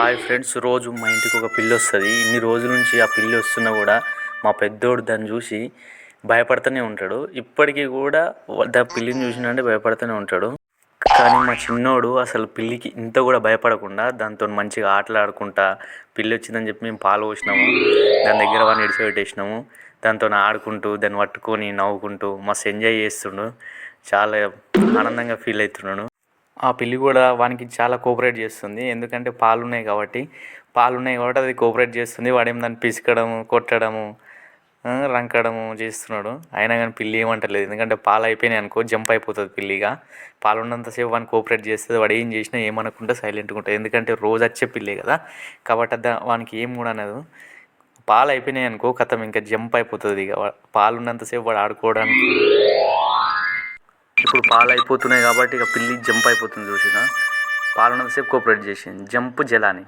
Hi friends, రోజు మా ఇంటికి ఒక పిల్లి వస్తుంది. ఇన్ని రోజుల నుంచి ఆ పిల్లి వస్తున్నా కూడా మా పెద్దోడు దాన్ని చూసి భయపడుతూనే ఉంటాడు. ఇప్పటికీ కూడా పిల్లిని చూసినంటే భయపడుతూనే ఉంటాడు. కానీ మా చిన్నోడు అసలు పిల్లికి ఇంత కూడా భయపడకుండా దాంతో మంచిగా ఆటలాడుకుంటా, పిల్లి వచ్చిందని చెప్పి మేము పాలు పోసినాము, దాని దగ్గర వాడిని ఇడిచిపెట్టేసినాము. దాంతో ఆడుకుంటూ దాన్ని పట్టుకొని నవ్వుకుంటూ మస్తు ఎంజాయ్ చేస్తుండు. చాలా ఆనందంగా ఫీల్ అవుతున్నాడు. ఆ పిల్లి కూడా వానికి చాలా కోఆపరేట్ చేస్తుంది. ఎందుకంటే పాలు ఉన్నాయి కాబట్టి అది కోఆపరేట్ చేస్తుంది. వాడేమో దాన్ని పిసకడము, కొట్టడము, రంకడము చేస్తున్నాడు. అయినా కానీ పిల్లి ఏమంటలేదు. ఎందుకంటే పాలు అయిపోయినాయి అనుకో జంప్ అయిపోతుంది పిల్లిగా. పాలు ఉన్నంతసేపు వాడిని కోఆపరేట్ చేస్తుంది. వాడు ఏం చేసినా ఏమనకుండా సైలెంట్గా ఉంటుంది. ఎందుకంటే రోజు వచ్చే పిల్లే కదా, కాబట్టి వానికి ఏం కూడా అనదు. పాలు అయిపోయినాయి అనుకో కథం ఇంకా జంప్ అయిపోతుంది. ఇక పాలు ఉన్నంతసేపు వాడు ఆడుకోవడానికి. ఇప్పుడు పాలు అయిపోతున్నాయి కాబట్టి ఇక పిల్లి జంప్ అయిపోతుంది. చూసినా పాలు ఉన్నంతసేపు కోఆపరేట్ చేసింది. జంప్ జలాని